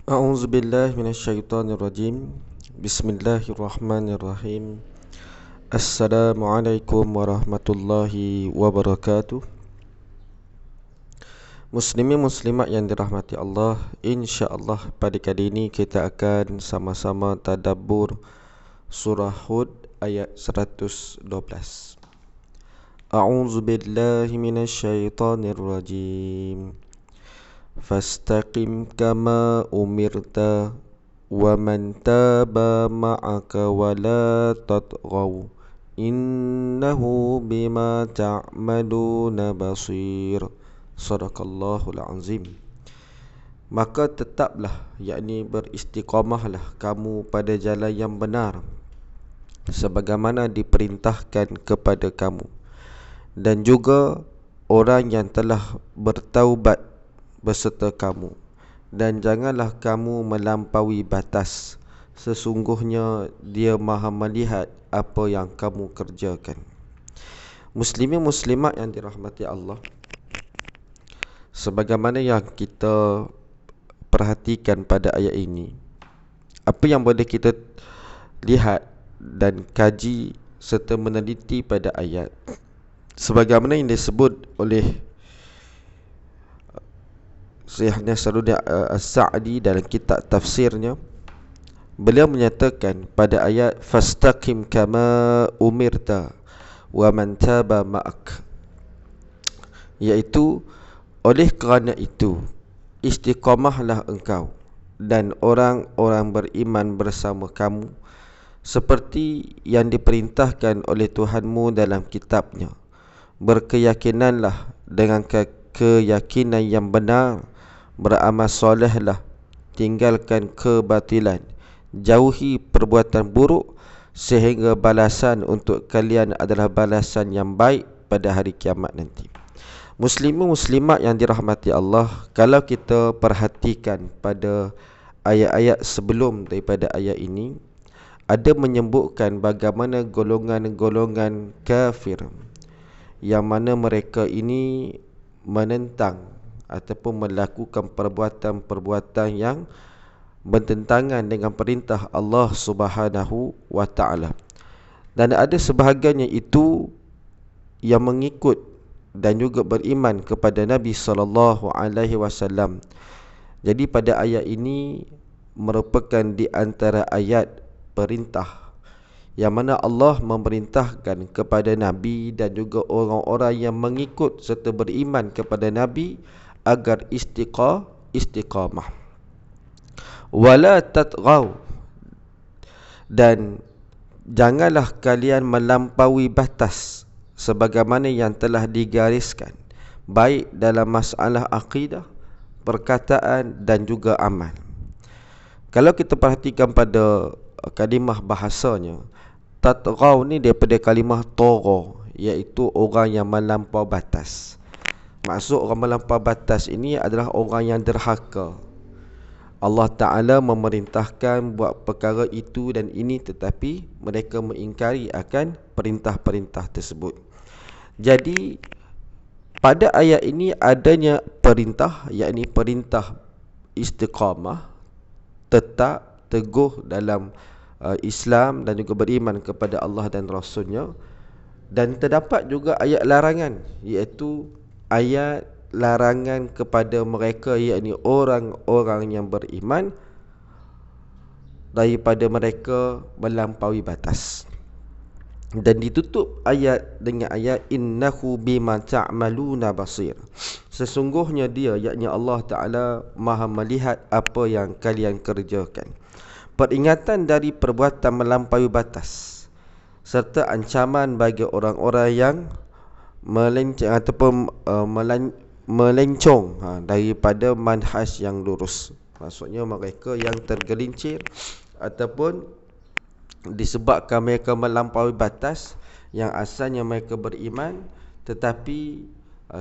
A'udzu billahi minasyaitonir rajim. Bismillahirrahmanirrahim. Assalamualaikum warahmatullahi wabarakatuh. Muslimin muslimat yang dirahmati Allah, insya-Allah pada kali ini kita akan sama-sama tadabbur surah Hud ayat 112. A'udzu billahi minasyaitonir rajim. Fastaqim kama umirta wa man taba ma'aka wa la tatghaw innahu bima ta'maluna basir. Sadaqallahul azim. Maka tetaplah, yakni beristiqamahlah kamu pada jalan yang benar sebagaimana diperintahkan kepada kamu, dan juga orang yang telah bertaubat beserta kamu, dan janganlah kamu melampaui batas, sesungguhnya dia maha melihat apa yang kamu kerjakan. Muslimin muslimat yang dirahmati Allah, sebagaimana yang kita perhatikan pada ayat ini, apa yang boleh kita lihat dan kaji serta meneliti pada ayat, sebagaimana yang disebut oleh Syekh Nasruddin As-Sa'di dalam kitab tafsirnya, beliau menyatakan pada ayat fastaqim kama umirta wa man taba ma'ak, iaitu oleh kerana itu istiqamahlah engkau dan orang-orang beriman bersama kamu seperti yang diperintahkan oleh Tuhanmu dalam kitabnya. Berkeyakinanlah dengan keyakinan yang benar, beramal solehlah, tinggalkan kebatilan, jauhi perbuatan buruk, sehingga balasan untuk kalian adalah balasan yang baik pada hari kiamat nanti. Muslimin muslimat yang dirahmati Allah, kalau kita perhatikan pada ayat-ayat sebelum daripada ayat ini, ada menyebutkan bagaimana golongan-golongan kafir yang mana mereka ini menentang ataupun melakukan perbuatan-perbuatan yang bertentangan dengan perintah Allah Subhanahu wa taala. Dan ada sebahagiannya itu yang mengikut dan juga beriman kepada Nabi sallallahu alaihi wasallam. Jadi pada ayat ini merupakan di antara ayat perintah yang mana Allah memerintahkan kepada Nabi dan juga orang-orang yang mengikut serta beriman kepada Nabi agar istiqamah. Wala tatghaw, dan janganlah kalian melampaui batas sebagaimana yang telah digariskan, baik dalam masalah akidah, perkataan dan juga amal. Kalau kita perhatikan pada kalimah bahasanya, tatghaw ni daripada kalimah tagha, iaitu orang yang melampau batas. Maksud orang melampau batas ini adalah orang yang derhaka. Allah Ta'ala memerintahkan buat perkara itu dan ini, tetapi mereka mengingkari akan perintah-perintah tersebut. Jadi pada ayat ini adanya perintah, yakni perintah istiqamah, tetap teguh dalam Islam dan juga beriman kepada Allah dan Rasulnya. Dan terdapat juga ayat larangan, iaitu ayat larangan kepada mereka, yakni orang-orang yang beriman, daripada mereka melampaui batas. Dan ditutup ayat dengan ayat innahu bima ta'maluna basir, sesungguhnya dia, yakni Allah Ta'ala, maha melihat apa yang kalian kerjakan. Peringatan dari perbuatan melampaui batas serta ancaman bagi orang-orang yang melenceng ataupun melencong daripada manhaj yang lurus. Maksudnya mereka yang tergelincir ataupun disebabkan mereka melampaui batas, yang asalnya mereka beriman tetapi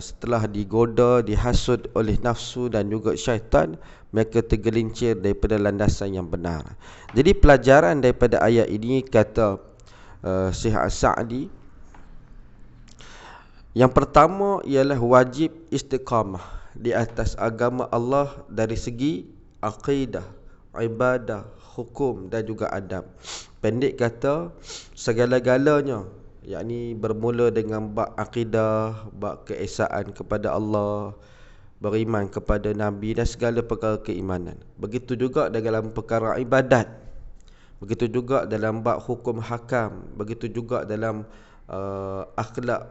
setelah digoda, dihasut oleh nafsu dan juga syaitan, mereka tergelincir daripada landasan yang benar. Jadi pelajaran daripada ayat ini, kata Syekh As-Sa'di, yang pertama ialah wajib istiqamah di atas agama Allah dari segi akidah, ibadah, hukum dan juga adab. Pendek kata, segala-galanya, yakni bermula dengan bab akidah, bab keesaan kepada Allah, beriman kepada Nabi dan segala perkara keimanan. Begitu juga dalam perkara ibadat, begitu juga dalam bab hukum hakam, begitu juga dalam akhlak,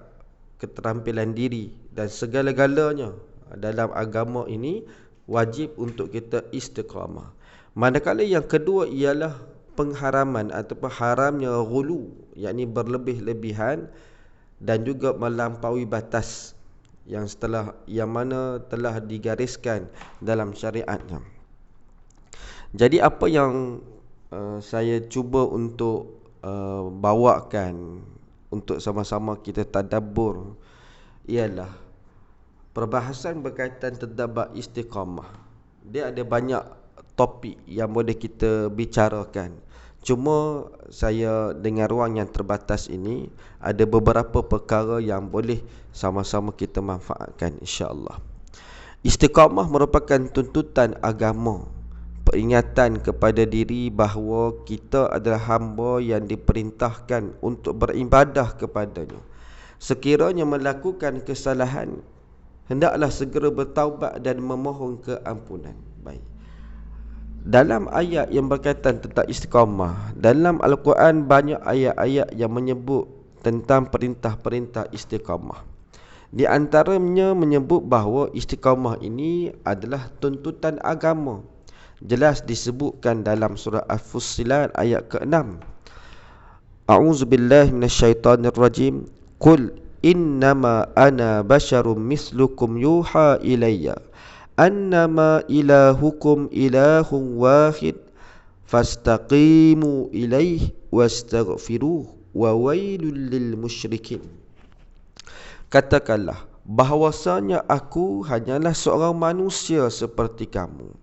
keterampilan diri dan segala-galanya dalam agama ini wajib untuk kita istiqamah. Manakala yang kedua ialah pengharaman ataupun haramnya ghulu, yakni berlebih-lebihan dan juga melampaui batas yang mana telah digariskan dalam syariatnya. Jadi apa yang saya cuba untuk bawakan untuk sama-sama kita tadabbur ialah perbahasan berkaitan tentang bab istiqamah. Dia ada banyak topik yang boleh kita bicarakan. Cuma saya dengan ruang yang terbatas ini, ada beberapa perkara yang boleh sama-sama kita manfaatkan, insya-Allah. Istiqamah merupakan tuntutan agama, peringatan kepada diri bahawa kita adalah hamba yang diperintahkan untuk beribadah kepadanya. Sekiranya melakukan kesalahan, hendaklah segera bertaubat dan memohon keampunan. Baik. Dalam ayat yang berkaitan tentang istiqamah, dalam Al-Quran banyak ayat-ayat yang menyebut tentang perintah-perintah istiqamah. Di antaranya menyebut bahawa istiqamah ini adalah tuntutan agama. Jelas disebutkan dalam surah Al-Fussilat ayat ke-6. A'udzubillahi minasyaitonirrajim. Qul innama ana basyarum mislukum yuha ilayya annama ilahukum ilahun wahid fastaqimu ilaihi wastaghfiruh wa wailul lil musyrikin. Katakanlah bahawasanya aku hanyalah seorang manusia seperti kamu.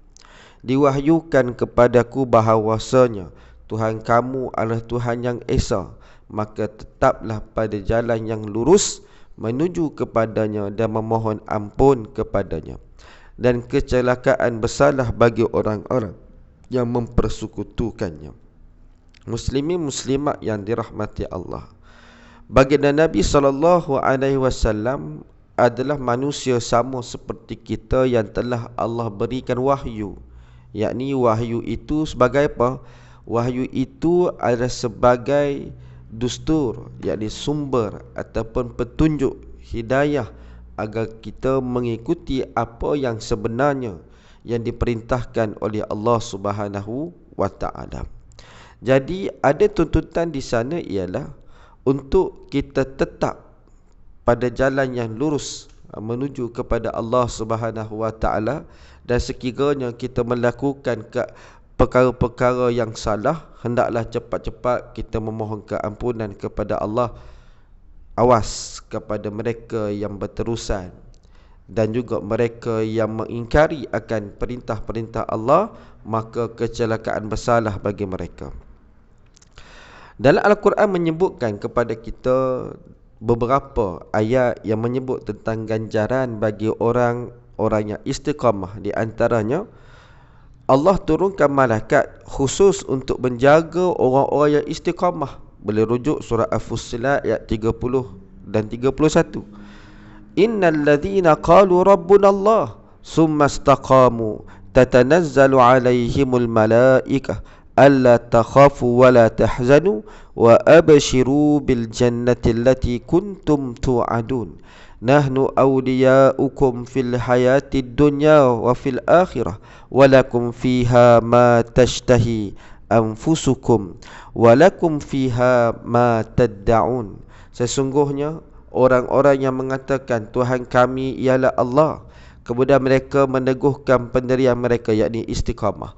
Diwahyukan kepadaku bahawasanya Tuhan kamu adalah Tuhan yang esa, maka tetaplah pada jalan yang lurus menuju kepadanya dan memohon ampun kepadanya. Dan kecelakaan besarlah bagi orang-orang yang mempersekutukannya. Muslimin muslimat yang dirahmati Allah, baginda Nabi SAW adalah manusia sama seperti kita yang telah Allah berikan wahyu. Yakni wahyu itu sebagai apa? Wahyu itu adalah sebagai dustur, yakni sumber ataupun petunjuk hidayah agar kita mengikuti apa yang sebenarnya yang diperintahkan oleh Allah Subhanahu wa taala. Jadi ada tuntutan di sana ialah untuk kita tetap pada jalan yang lurus menuju kepada Allah Subhanahu wa taala, dan sekiranya kita melakukan perkara-perkara yang salah, hendaklah cepat-cepat kita memohon keampunan kepada Allah. Awas kepada mereka yang berterusan dan juga mereka yang mengingkari akan perintah-perintah Allah, maka kecelakaan besarlah bagi mereka. Dalam Al-Quran menyebutkan kepada kita beberapa ayat yang menyebut tentang ganjaran bagi orang-orang yang istiqamah. Di antaranya Allah turunkan malaikat khusus untuk menjaga orang-orang yang istiqamah. Boleh rujuk surah Al-Fussilat ayat 30 dan 31. Innal ladzina qalu rabbuna Allah summa istaqamu tatanazzalu alaihimul malaikah alla takhafu wa la tahzanu wa abshiru bil jannati allati kuntum tu'adun nahnu awliyaukum fil hayatid dunya wa fil akhirah wa lakum fiha ma tashtahi anfusukum walakum fiha ma tad'un. Sesungguhnya orang-orang yang mengatakan Tuhan kami ialah Allah, kemudian mereka meneguhkan pendirian mereka yakni istiqamah,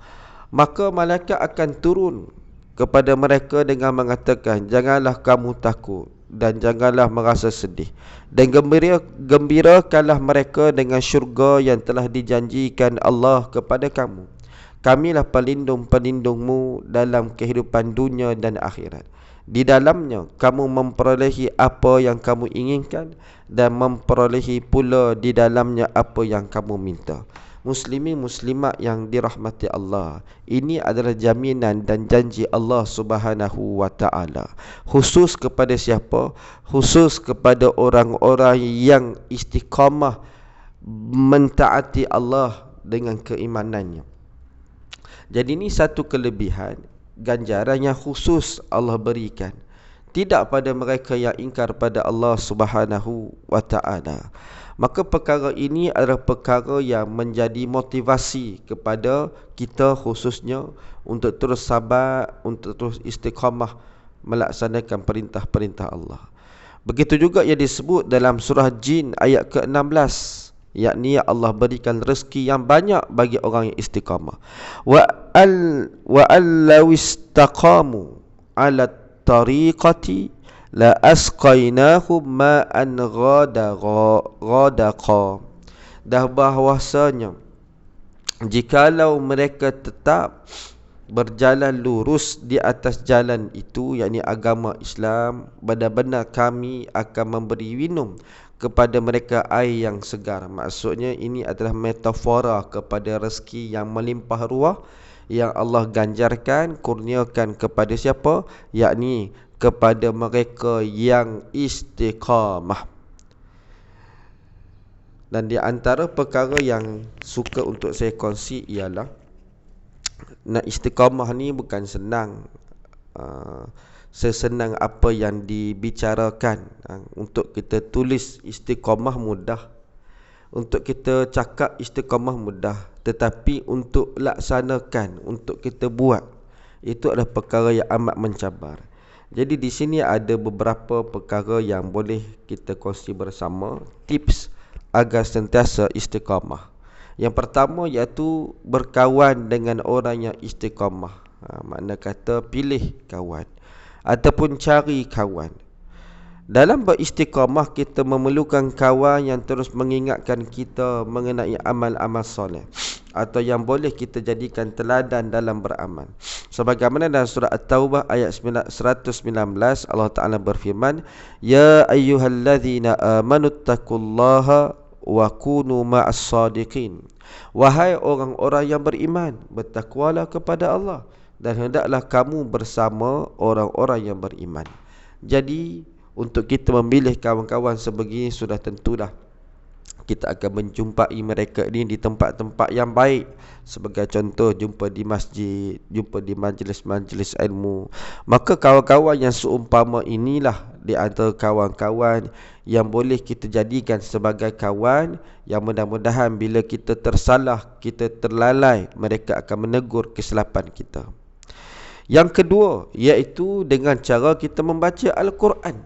maka malaikat akan turun kepada mereka dengan mengatakan janganlah kamu takut dan janganlah merasa sedih, dan gembirakanlah mereka dengan syurga yang telah dijanjikan Allah kepada kamu. Kamilah pelindung-pelindungmu dalam kehidupan dunia dan akhirat. Di dalamnya kamu memperolehi apa yang kamu inginkan dan memperolehi pula di dalamnya apa yang kamu minta. Muslimin muslimat yang dirahmati Allah, ini adalah jaminan dan janji Allah Subhanahu wa taala. Khusus kepada siapa? Khusus kepada orang-orang yang istiqamah mentaati Allah dengan keimanannya. Jadi ini satu kelebihan, ganjaran yang khusus Allah berikan, tidak pada mereka yang ingkar pada Allah Subhanahu wa taala. Maka perkara ini adalah perkara yang menjadi motivasi kepada kita khususnya untuk terus sabar, untuk terus istiqamah melaksanakan perintah-perintah Allah. Begitu juga yang disebut dalam surah Jin ayat ke-16, yakni Allah berikan rezeki yang banyak bagi orang yang istiqamah. Wa allaw istaqamu ala tariqati la asqainahum ma'an ghadaqa. Dah bahwasanya jikalau mereka tetap berjalan lurus di atas jalan itu, yakni agama Islam, benar-benar kami akan memberi minum kepada mereka air yang segar. Maksudnya ini adalah metafora kepada rezeki yang melimpah ruah yang Allah ganjarkan, kurniakan kepada siapa? Yakni kepada mereka yang istiqamah. Dan di antara perkara yang suka untuk saya kongsi ialah, nak istiqamah ni bukan senang. Sesenang apa yang dibicarakan. Untuk kita tulis istiqamah mudah, untuk kita cakap istiqamah mudah, tetapi untuk laksanakan, untuk kita buat, itu adalah perkara yang amat mencabar. Jadi di sini ada beberapa perkara yang boleh kita kongsi bersama, tips agar sentiasa istiqamah. Yang pertama iaitu berkawan dengan orang yang istiqamah. Makna kata pilih kawan ataupun cari kawan. Dalam beristiqamah, kita memerlukan kawan yang terus mengingatkan kita mengenai amal-amal soleh, atau yang boleh kita jadikan teladan dalam beramal. Sebagaimana dalam surah At-Taubah ayat 119, Allah Ta'ala berfirman, Ya ayyuhalladzina amanuttaqullaha wa kunu ma'as sadiqin. Wahai orang-orang yang beriman, bertakwalah kepada Allah dan hendaklah kamu bersama orang-orang yang beriman. Jadi untuk kita memilih kawan-kawan sebegini, sudah tentulah kita akan menjumpai mereka ini di tempat-tempat yang baik. Sebagai contoh, jumpa di masjid, jumpa di majlis-majlis ilmu. Maka kawan-kawan yang seumpama inilah di antara kawan-kawan yang boleh kita jadikan sebagai kawan yang mudah-mudahan bila kita tersalah, kita terlalai, mereka akan menegur kesilapan kita. Yang kedua, iaitu dengan cara kita membaca Al-Quran.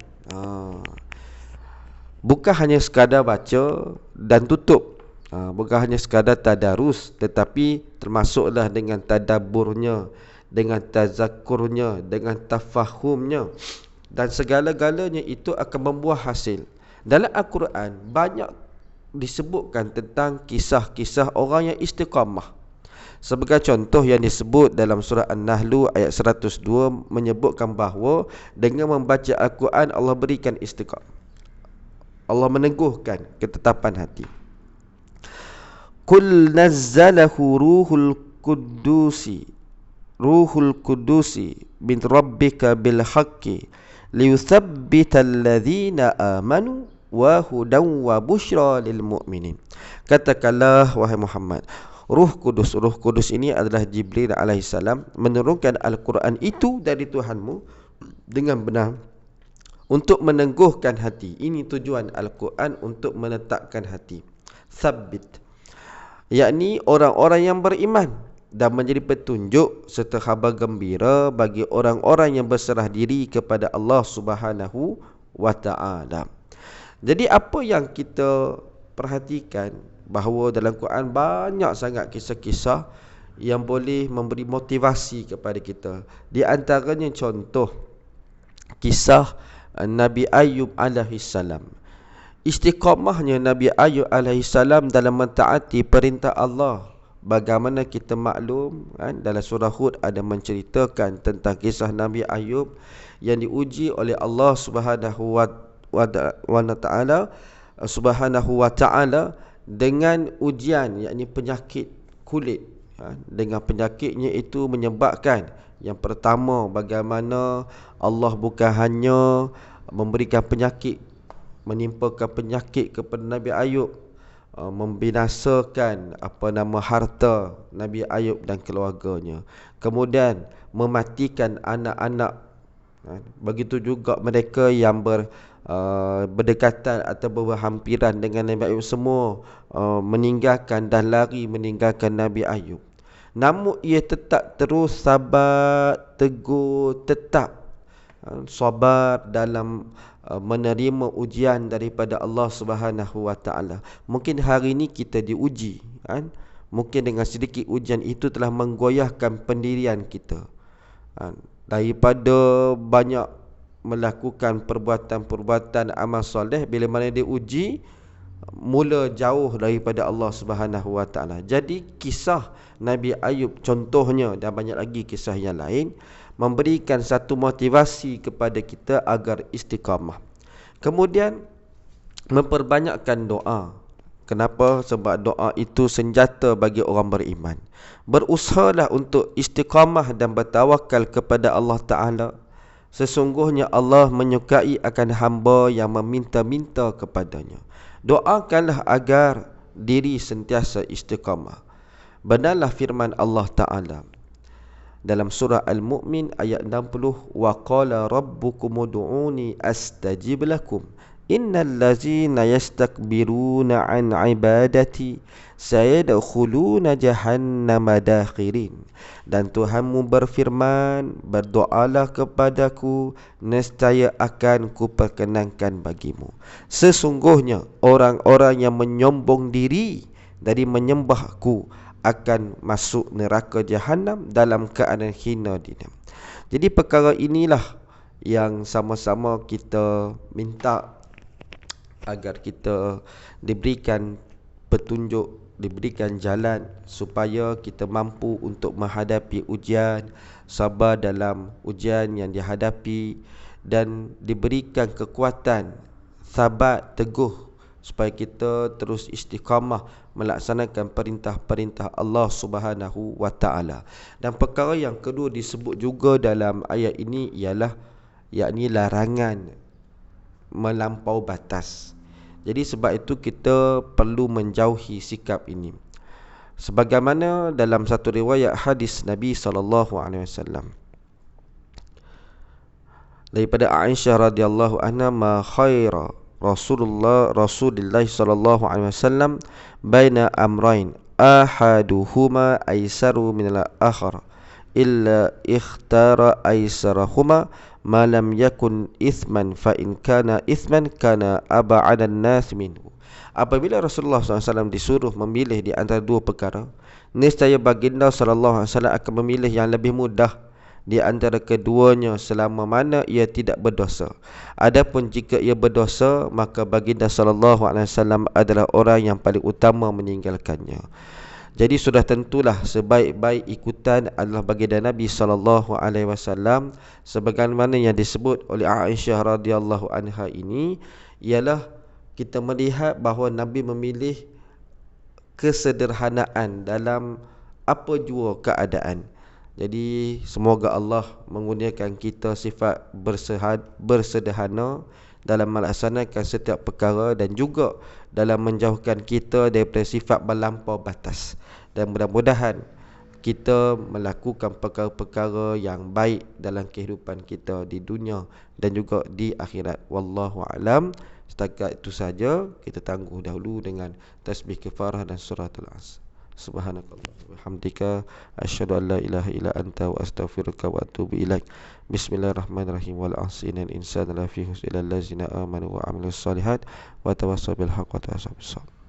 Bukan hanya sekadar baca dan tutup, bukan hanya sekadar tadarus, tetapi termasuklah dengan tadabburnya, dengan tazakurnya, dengan tafahumnya, dan segala-galanya itu akan membuah hasil. Dalam Al-Quran banyak disebutkan tentang kisah-kisah orang yang istiqamah. Sebagai contoh yang disebut dalam surah An-Nahl ayat 102 menyebutkan bahawa dengan membaca Al-Quran Allah berikan istiqamah, Allah meneguhkan ketetapan hati. Kul nazzalahu ruhul kudusi min rabbika bil haqqi liyuthabbital ladzina amanu wa hudan wa busyra lil mu'minin. Katakanlah wahai Muhammad, Ruh Kudus ini adalah Jibril alaihissalam, menurunkan Al-Quran itu dari Tuhanmu dengan benar untuk meneguhkan hati. Ini tujuan Al-Quran, untuk menetapkan hati. Thabbit, yakni orang-orang yang beriman, dan menjadi petunjuk serta khabar gembira bagi orang-orang yang berserah diri kepada Allah Subhanahu wa ta'ala. Jadi apa yang kita perhatikan, bahawa dalam Quran banyak sangat kisah-kisah yang boleh memberi motivasi kepada kita. Di antaranya contoh kisah Nabi Ayub alaihissalam. Istiqamahnya Nabi Ayub alaihissalam dalam mentaati perintah Allah. Bagaimana kita maklum, dalam surah Hud ada menceritakan tentang kisah Nabi Ayub yang diuji oleh Allah Subhanahu wa ta'ala dengan ujian, yakni penyakit kulit. Dengan penyakitnya itu menyebabkan, yang pertama, bagaimana Allah bukan hanya memberikan penyakit, menimpakan penyakit kepada Nabi Ayub, membinasakan harta Nabi Ayub dan keluarganya, kemudian mematikan anak-anak. Begitu juga mereka yang berdekatan atau berhampiran dengan Nabi Ayub, semua meninggalkan dan lari meninggalkan Nabi Ayub. Namun ia tetap terus sabar, teguh, tetap sabar dalam menerima ujian daripada Allah Subhanahu Wa Taala. Mungkin hari ini kita diuji, kan? Mungkin dengan sedikit ujian itu telah menggoyahkan pendirian kita, daripada banyak melakukan perbuatan-perbuatan amal soleh. Bila mana dia uji, mula jauh daripada Allah Subhanahu Wa Taala. Jadi kisah Nabi Ayub contohnya, dan banyak lagi kisah yang lain, memberikan satu motivasi kepada kita agar istiqamah. Kemudian memperbanyakkan doa. Kenapa? Sebab doa itu senjata bagi orang beriman. Berusahalah untuk istiqamah dan bertawakal kepada Allah Ta'ala. Sesungguhnya Allah menyukai akan hamba yang meminta-minta kepadanya. Doakanlah agar diri sentiasa istiqamah. Benarlah firman Allah Ta'ala dalam surah Al-Mu'min ayat 60, wa qala rabbukum ud'uni astajib lakum innal ladzina yastakbiruna an ibadati sayadkhuluna jahannama dakhirin. Dan Tuhanmu berfirman, berdoalah kepadaku, nescaya akan kuperkenankan bagimu. Sesungguhnya orang-orang yang menyombong diri dari menyembahku akan masuk neraka jahanam dalam keadaan hina dina. Jadi perkara inilah yang sama-sama kita minta agar kita diberikan petunjuk, diberikan jalan supaya kita mampu untuk menghadapi ujian, sabar dalam ujian yang dihadapi, dan diberikan kekuatan, sabat, teguh, supaya kita terus istiqamah melaksanakan perintah-perintah Allah Subhanahu Wa Taala. Dan perkara yang kedua disebut juga dalam ayat ini ialah, yakni larangan melampau batas. Jadi sebab itu kita perlu menjauhi sikap ini. Sebagaimana dalam satu riwayat hadis Nabi SAW daripada Aisyah radhiyallahu anha, ma khaira Rasulullah sallallahu alaihi wasallam baina amrain ahaduhuma aisaru min al-akhar illa ikhtara aisarahuma ma lam yakun ithman fa in kana ithman kana aba'adan nas minhu. Apabila Rasulullah SAW disuruh memilih di antara dua perkara, nescaya baginda sallallahu alaihi wasallam akan memilih yang lebih mudah di antara keduanya selama mana ia tidak berdosa. Adapun jika ia berdosa, maka baginda sallallahu alaihi wasallam adalah orang yang paling utama meninggalkannya. Jadi sudah tentulah sebaik-baik ikutan adalah baginda Nabi sallallahu alaihi wasallam, sebagaimana yang disebut oleh Aisyah radhiyallahu anha ini, ialah kita melihat bahawa Nabi memilih kesederhanaan dalam apa jua keadaan. Jadi semoga Allah mengurniakan kita sifat bersederhana dalam melaksanakan setiap perkara, dan juga dalam menjauhkan kita daripada sifat melampau batas. Dan mudah-mudahan kita melakukan perkara-perkara yang baik dalam kehidupan kita di dunia dan juga di akhirat. Wallahu a'lam. Setakat itu saja, kita tangguh dahulu dengan tasbih kafarah dan suratul Asr. Subhanakallah wa bihamdika asyhadu an la ilaha illa anta wa astaghfiruka wa atubu ilaik. Bismillahirrahmanirrahim. Wal 'asri innal insana lafi khusr illa allazina amanu wa 'amilus solihat wa tawassaw bil haqqi wa tawassaw bis sabr.